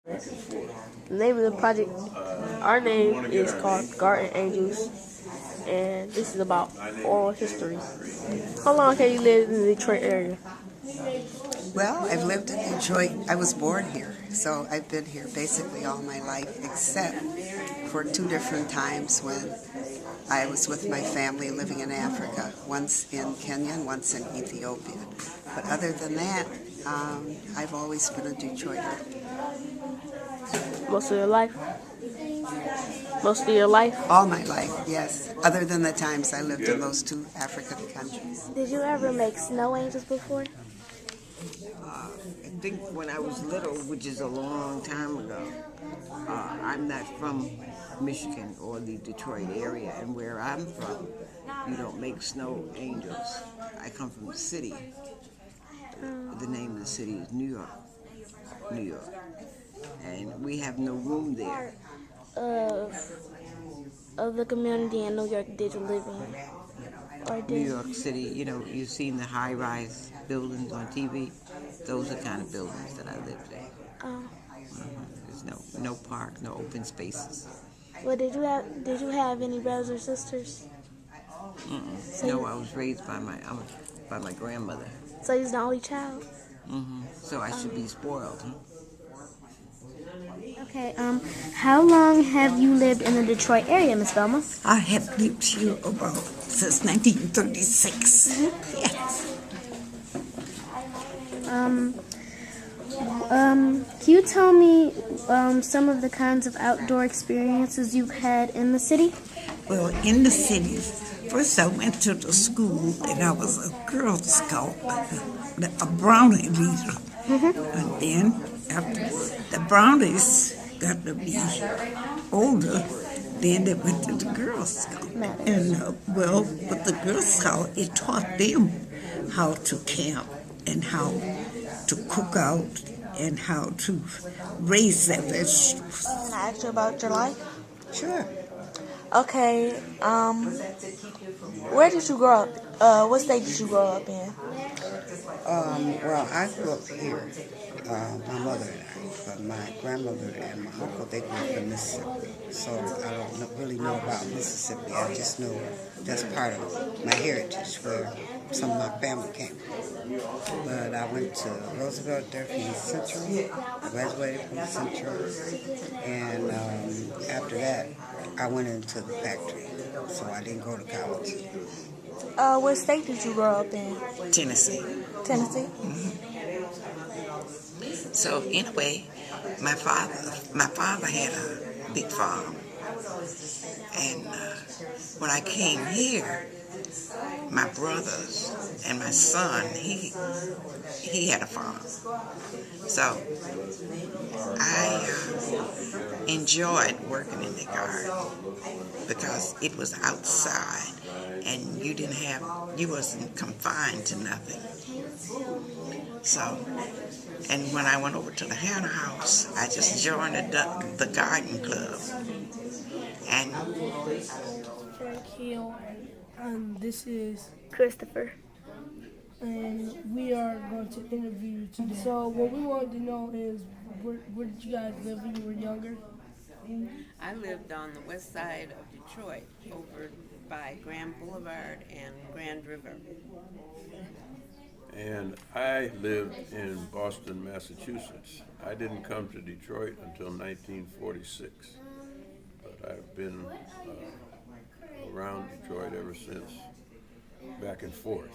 The name of the project, our name is called Garden Angels, and this is about oral history. How long have you lived in the Detroit area? Well, I've lived in Detroit. I was born here, so I've been here basically all my life, except for two different times when I was with my family living in Africa, once in Kenya and once in Ethiopia. But other than that, I've always been a Detroiter. Most of your life? Most of your life? All my life, yes. Other than the times I lived in those two African countries. Did you ever make snow angels before? I think when I was little, which is a long time ago, I'm not from Michigan or the Detroit area, and where I'm from, you don't make snow angels. I come from the city. The name of the city is New York, New York, and we have no room there. Of the community in New York did you live in? Or did New York City, you've seen the high-rise buildings on TV. Those are the kind of buildings that I lived in. There's no park, no open spaces. Well, did you have any brothers or sisters? No, I was raised by my grandmother. So you're the only child? So I should be spoiled, huh? Okay, how long have you lived in the Detroit area, Miss Velma? I have lived here about since 1936. Yes. Can you tell me some of the kinds of outdoor experiences you've had in the city? Well, in the city, first I went to the school and I was a Girl Scout, a Brownie leader. And then after the Brownies got to be older, then they went to the Girl Scout. And with the Girl Scout, it taught them how to camp and how to cook out and how to raise their vegetables. Can I ask you about your life? Sure. Okay, where did you grow up? What state did you grow up in? Well, I grew up here, my mother and I, but my grandmother and my uncle, they grew up in Mississippi. So I don't really know about Mississippi. I just know that's part of my heritage, where some of my family came from. But I went to Roosevelt Durfee Central. I graduated from Central. And after that, I went into the factory, so I didn't go to college. What state did you grow up in? Tennessee. Tennessee? So anyway, my father had a big farm, and when I came here, my brothers and my son, he had a farm. So I enjoyed working in the garden because it was outside and you wasn't confined to nothing. So, and when I went over to the Hannah House, I just joined the garden club. And Frank Hill, and this is Christopher. and we are going to interview you today. So what we wanted to know is where did you guys live when you were younger? I lived on the west side of Detroit, over by Grand Boulevard and Grand River. And I lived in Boston, Massachusetts. I didn't come to Detroit until 1946, but I've been around Detroit ever since, back and forth.